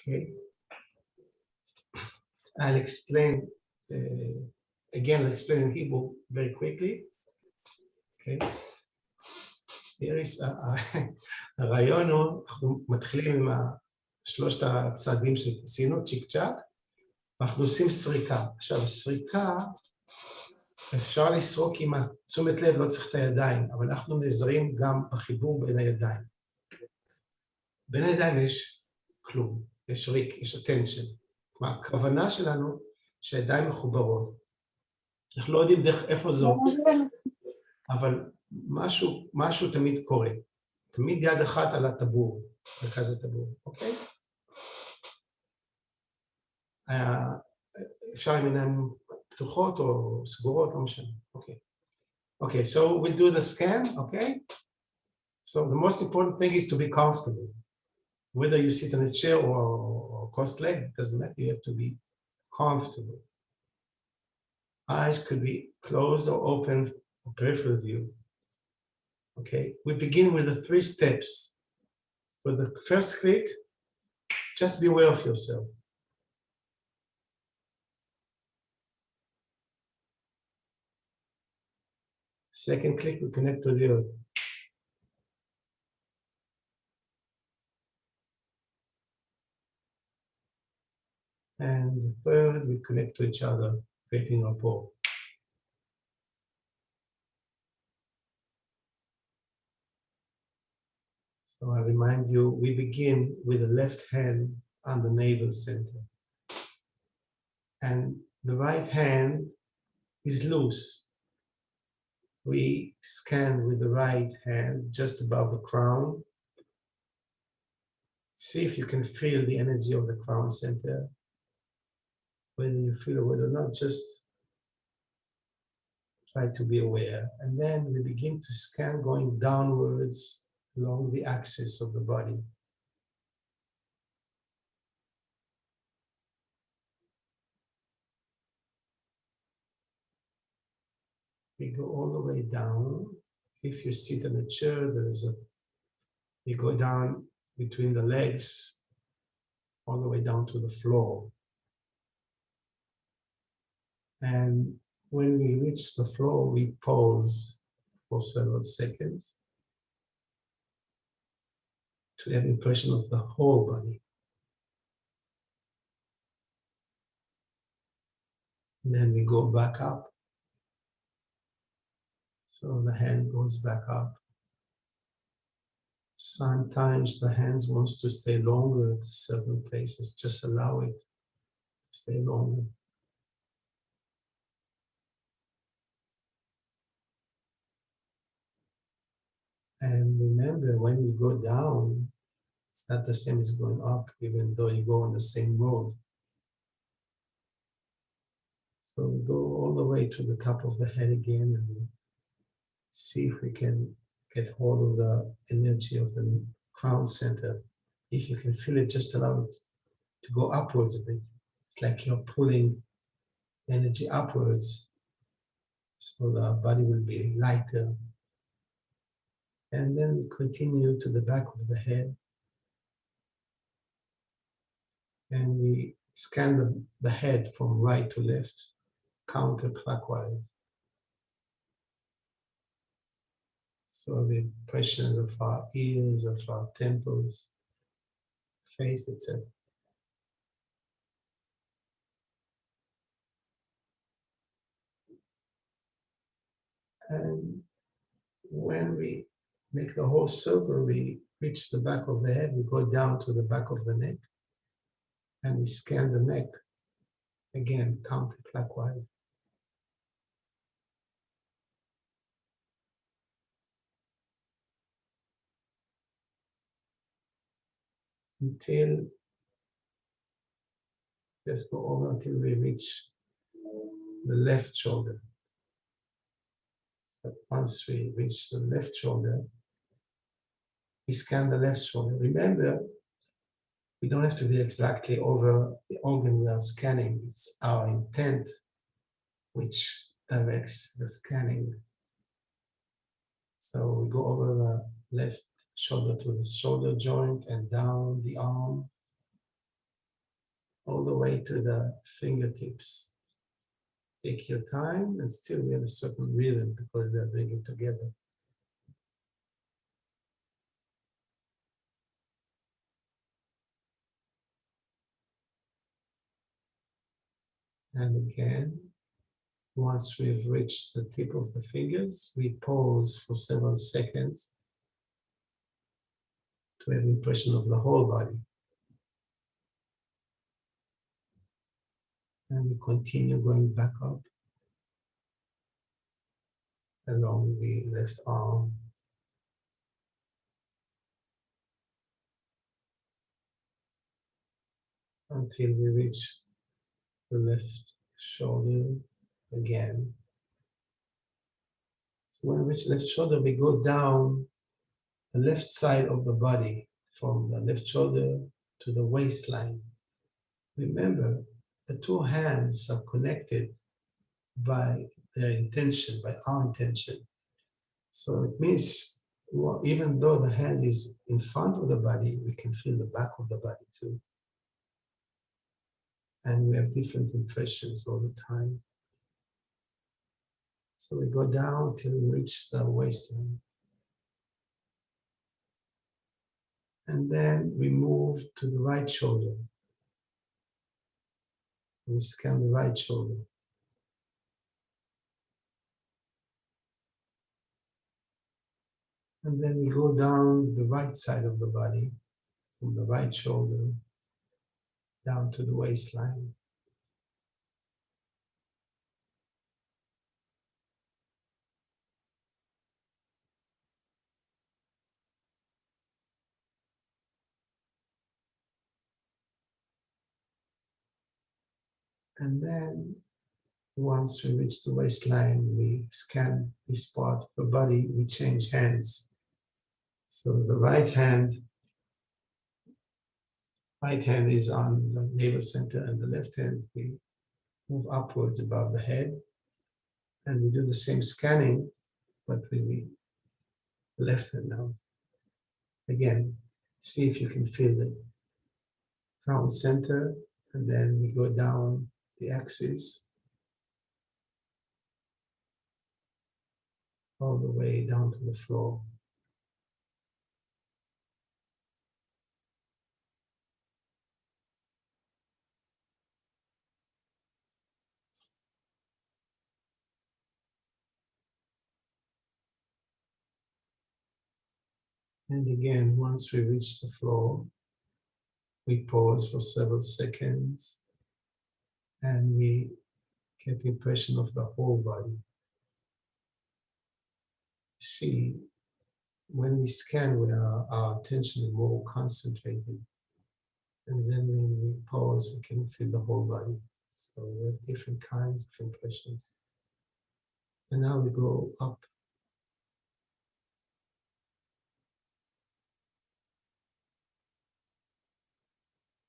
Okay. I'll explain, again, I'll explain in Hebrew very quickly. Okay. Here is, הרעיון הוא, אנחנו מתחילים עם שלושת הצעדים שעשינו, צ'יק צ'אק, ואנחנו עושים סריקה. עכשיו, סריקה, אפשר לסרוק עם תשומת לב, לא צריך את הידיים, אבל אנחנו נעזרים גם בחיבור בין הידיים. בין הידיים יש כלום, יש ריק, יש attention. כלומר, הכוונה שלנו שהידיים מחוברות. אנחנו לא יודעים דרך איפה זו, אבל משהו תמיד קורה. תמיד יד אחת על הטבור, מרכז הטבור, אוקיי? אפשר עם עיניים פתוחות או סגורות, לא משנה, אוקיי. Okay, so we'll do the scan, okay? So the most important thing is to be comfortable. Whether you sit on a chair or cross leg, it doesn't matter, you have to be comfortable. Eyes could be closed or open for peripheral view. Okay, we begin with the 3 steps. For the first click, just be aware of yourself. Second click, we connect to the earth. And the third, we connect to each other, creating rapport. So I remind you, we begin with the left hand on the navel center. And the right hand is loose. We scan with the right hand just above the crown. See if you can feel the energy of the crown center. Whether you feel it or not, just try to be aware. And then we begin to scan going downwards along the axis of the body. We go all the way down. If you sit in a chair, you go down between the legs, all the way down to the floor. And when we reach the floor, we pause for several seconds to have impression of the whole body. And then we go back up. So the hand goes back up. Sometimes the hands wants to stay longer at certain places. Just allow it to stay longer. And remember, when you go down, it's not the same as going up, even though you go on the same road. So we go all the way to the top of the head again and see if we can get hold of the energy of the crown center. If you can feel it, just allow it to go upwards a bit. It's like you're pulling energy upwards, so the body will be lighter. And then we continue to the back of the head. And we scan the head from right to left, counterclockwise. So the impression of our ears, of our temples, face itself. And when we make the whole circle, we reach the back of the head, we go down to the back of the neck, and we scan the neck, again, counterclockwise. Just go over until we reach the left shoulder. So once we reach the left shoulder, we scan the left shoulder. Remember, we don't have to be exactly over the organ we are scanning. It's our intent which directs the scanning. So we go over the left shoulder to the shoulder joint and down the arm. all the way to the fingertips. Take your time, and still we have a certain rhythm because we are doing it together. And again, once we've reached the tip of the fingers, we pause for several seconds to have impression of the whole body. And we continue going back up along the left arm, until we reach the left shoulder again. So when we reach the left shoulder, we go down the left side of the body, from the left shoulder to the waistline. Remember, the two hands are connected by their intention, by our intention. So it means, well, even though the hand is in front of the body, we can feel the back of the body too. And we have different impressions all the time. So we go down till we reach the waistline. And then we move to the right shoulder. We scan the right shoulder. And then we go down the right side of the body, from the right shoulder down to the waistline. And then once we reach the waistline, we scan this part of the body, we change hands. So the right hand is on the navel center, and the left hand, we move upwards above the head. And we do the same scanning, but with the left hand now. Again, see if you can feel the crown center, and then we go down the axis all the way down to the floor. And again, once we reach the floor, we pause for several seconds and we get the impression of the whole body. See, when we scan, our attention is more concentrated. And then when we pause, we can feel the whole body. So we have different kinds of impressions. And now we go up.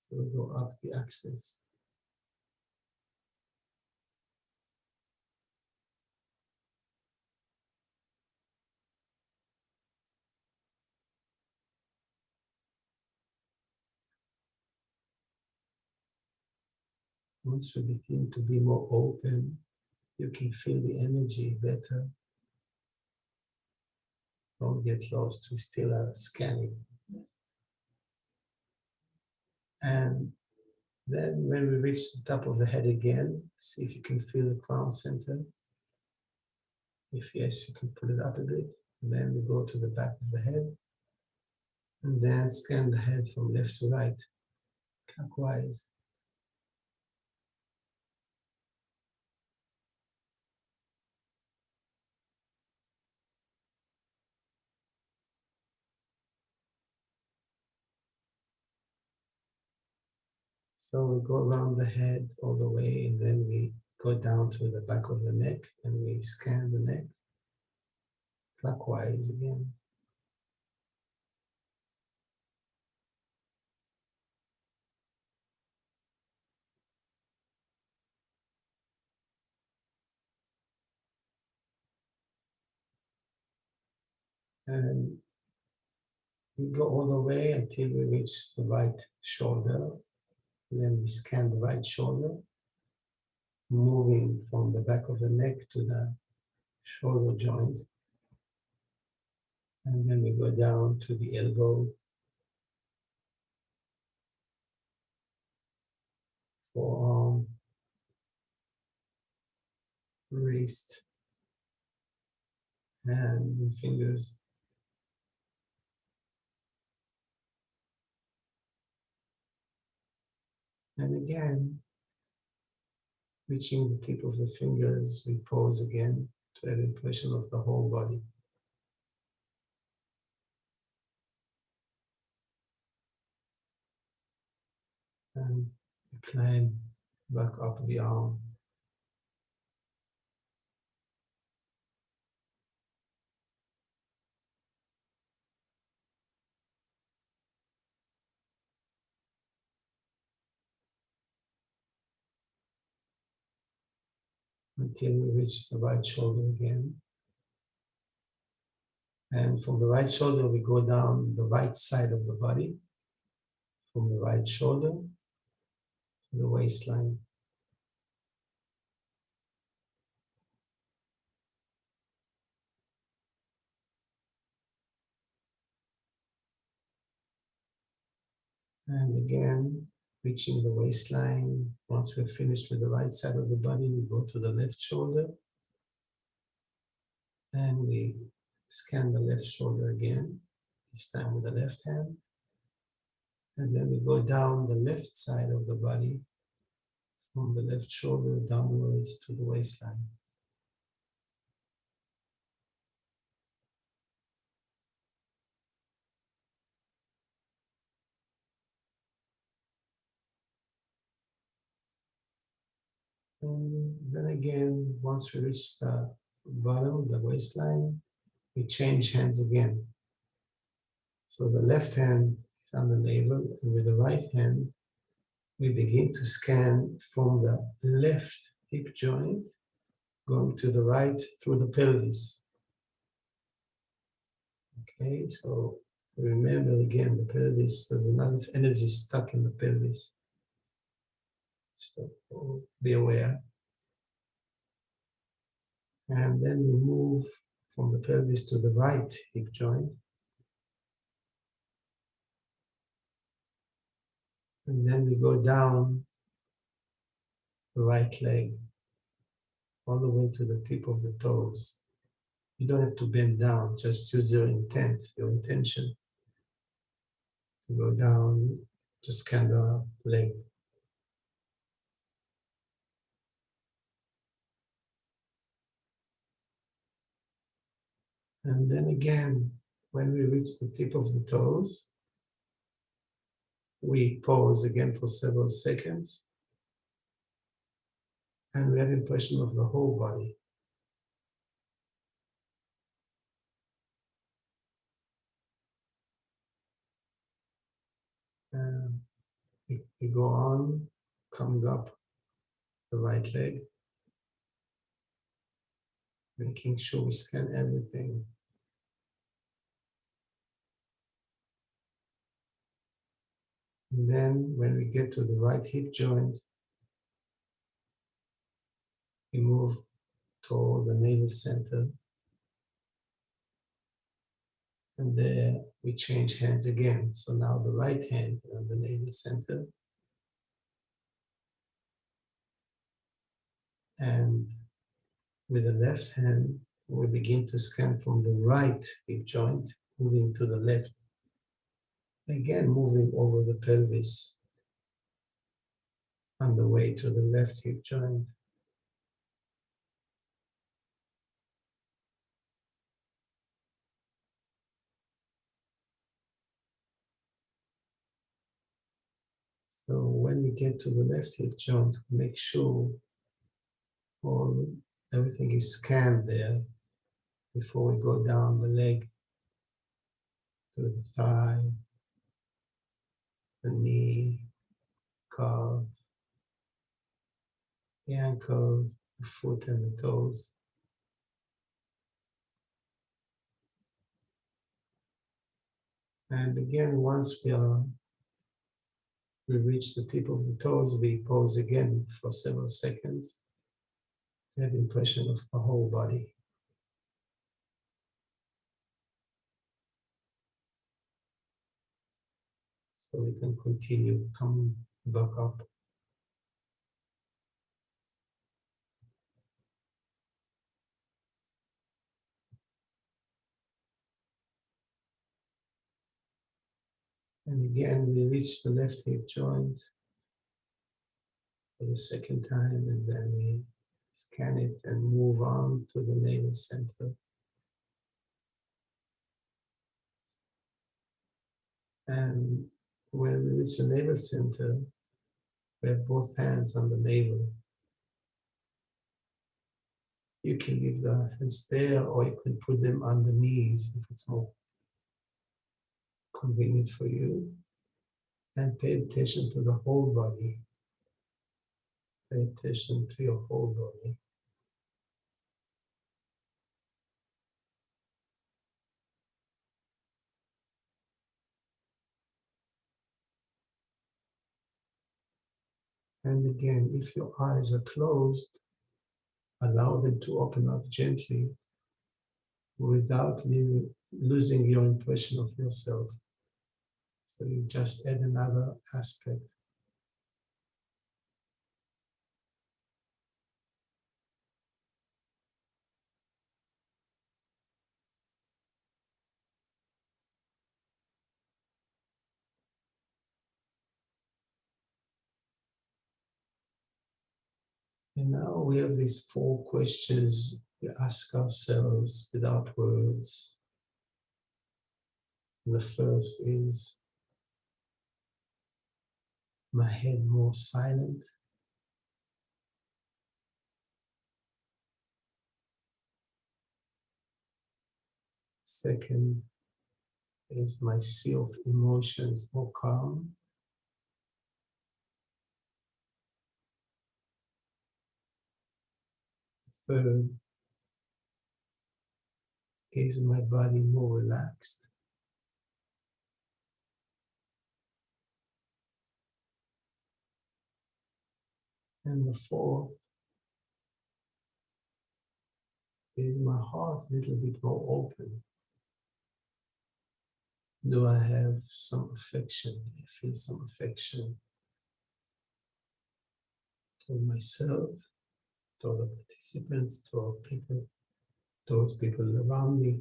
So we go up the axis. Once we begin to be more open, you can feel the energy better. Don't get lost, we still are scanning. And then when we reach the top of the head again, see if you can feel the crown center. If yes, you can pull it up a bit. And then we go to the back of the head. And then scan the head from left to right, clockwise. So we go around the head all the way, and then we go down to the back of the neck, and we scan the neck clockwise again. And we go all the way until we reach the right shoulder. Then we scan the right shoulder, moving from the back of the neck to the shoulder joint. And then we go down to the elbow, forearm, wrist, hand, and fingers. And again, reaching the tip of the fingers, we pause again to have impression of the whole body. And climb back up the arm. Until we reach the right shoulder again. And from the right shoulder, we go down the right side of the body, from the right shoulder to the waistline. And again, reaching the waistline. Once we're finished with the right side of the body, we go to the left shoulder. And we scan the left shoulder again, this time with the left hand. And then we go down the left side of the body, from the left shoulder downwards to the waistline. And then again, once we reach the bottom, the waistline, we change hands again. So the left hand is on the navel, and with the right hand, we begin to scan from the left hip joint, going to the right through the pelvis. Okay, so remember again, the pelvis, there's a lot of energy stuck in the pelvis. So be aware. And then we move from the pelvis to the right hip joint. And then we go down the right leg all the way to the tip of the toes. You don't have to bend down, just use your intent, your intention to go down, to scan the leg. And then again, when we reach the tip of the toes, we pause again for several seconds, and we have impression of the whole body. We go on, coming up the right leg, making sure we scan everything. And then when we get to the right hip joint, we move toward the navel center. And there we change hands again. So now the right hand on the navel center. And with the left hand, we begin to scan from the right hip joint, moving to the left. Again, moving over the pelvis on the way to the left hip joint. So when we get to the left hip joint, make sure everything is scanned there before we go down the leg to the thigh, the knee, calf, the ankle, the foot, and the toes. And again, once we are We reach the tip of the toes, we pause again for several seconds. Have impression of the whole body. So we can continue coming back up. And again, we reach the left hip joint for the second time, and then we scan it and move on to the navel center. And when we reach the navel center, we have both hands on the navel. You can leave the hands there, or you can put them on the knees if it's more convenient for you. And pay attention to the whole body. Pay attention to your whole body. And again, if your eyes are closed, allow them to open up gently without losing your impression of yourself. So you just add another aspect. And now we have these 4 questions we ask ourselves without words. The first is my head more silent? Second, is my sea of emotions more calm? Third, is my body more relaxed? And the fourth, is my heart a little bit more open? Do I have some affection? I feel some affection toward myself, toward the participants, toward people, towards people around me,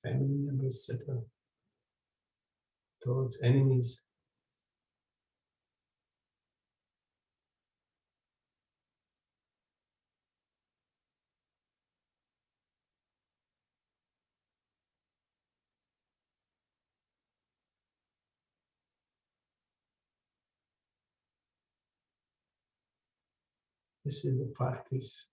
family members, etc., towards enemies. This is the practice